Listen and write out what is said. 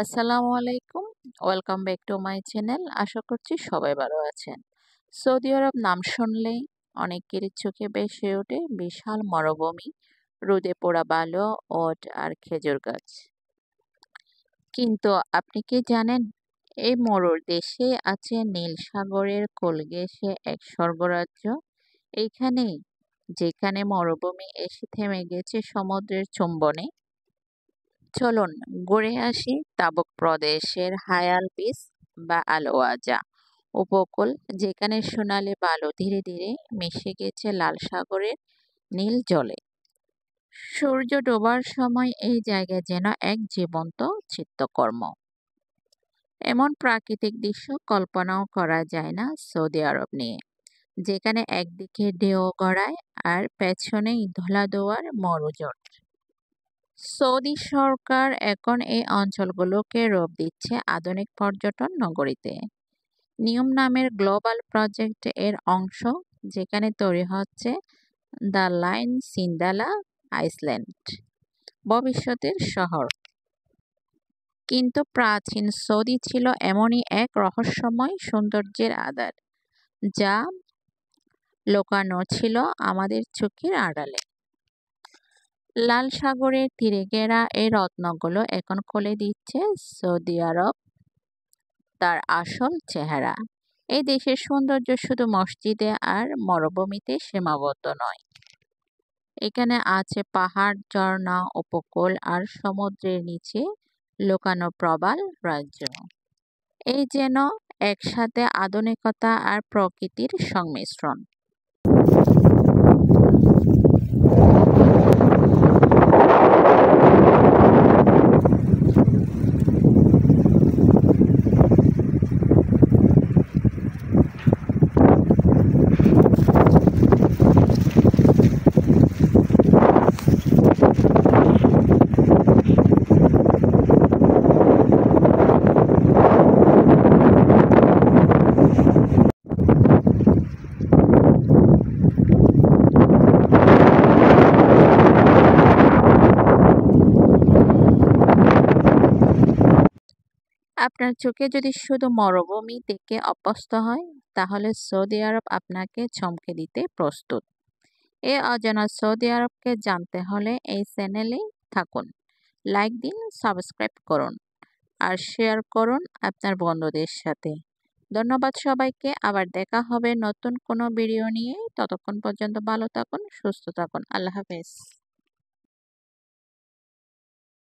আসসালামু আলাইকুম। Welcome back to my channel. আশা করছি সবাই ভালো আছেন। সৌদি আরব নাম শুনলেই অনেকের চোখে ভেসে ওঠে বিশাল মরুভূমি, রোদে পোড়া বালু, ওট আর খেজুর গাছ। কিন্তু আপনি কি জানেন, এই মরুর দেশে আছে নীল সাগরের কোল ঘেঁষে এক স্বর্গরাজ্য। এইখানে যেখানে মরুভূমি এসে থেমে গেছে সমুদ্রের চুম্বনে। চলুন ঘুরে আসি তাবুক প্রদেশের হায়াল বিচ বা আল ওয়াজা উপকূল, যেখানে সোনালী বালু ধীরে ধীরে মিশে গেছে লাল সাগরের নীল জলে। সূর্য ডোবার সময় এই জায়গা যেন এক জীবন্ত চিত্রকর্ম। এমন প্রাকৃতিক দৃশ্য কল্পনাও করা যায় না সৌদি আরব নিয়ে, যেখানে একদিকে ঢেউ গড়ায় আর পেছনেই ধুলাধোয়ার মরুজট। সৌদি সরকার এখন এই অঞ্চলগুলোকে রূপ দিচ্ছে আধুনিক পর্যটন নগরীতে। নিয়ম নামের গ্লোবাল প্রজেক্ট এর অংশ, যেখানে তৈরি হচ্ছে দ্য লাইন সিন্দালা আইল্যান্ড, ভবিষ্যতের শহর। কিন্তু প্রাচীন সৌদি ছিল এমনই এক রহস্যময় সৌন্দর্যের আধার, যা লুকানো ছিল আমাদের চোখের আড়ালে। লাল সাগরের তীরে ঘেরা এই রত্নগুলো এখন খুলে দিচ্ছে সৌদি আরব তার আসল চেহারা। এই দেশের সৌন্দর্য শুধু মসজিদে আর মরুভূমিতে সীমাবদ্ধ নয়। এখানে আছে পাহাড়, ঝর্ণা, উপকূল আর সমুদ্রের নিচে লুকানো প্রবাল রাজ্য। এই যেন একসাথে আধুনিকতা আর প্রকৃতির সংমিশ্রণ। আপনার চোখে যদি শুধু মরুভূমি দেখে অভ্যস্ত হয়, তাহলে সৌদি আরব আপনাকে চমকে দিতে প্রস্তুত। এই অজানা সৌদি আরবকে জানতে হলে এই চ্যানেলেই থাকুন। লাইক দিন, সাবস্ক্রাইব করুন আর শেয়ার করুন আপনার বন্ধুদের সাথে। ধন্যবাদ সবাইকে। আবার দেখা হবে নতুন কোনো ভিডিও নিয়ে। ততক্ষণ পর্যন্ত ভালো থাকুন, সুস্থ থাকুন। আল্লাহ হাফেজ।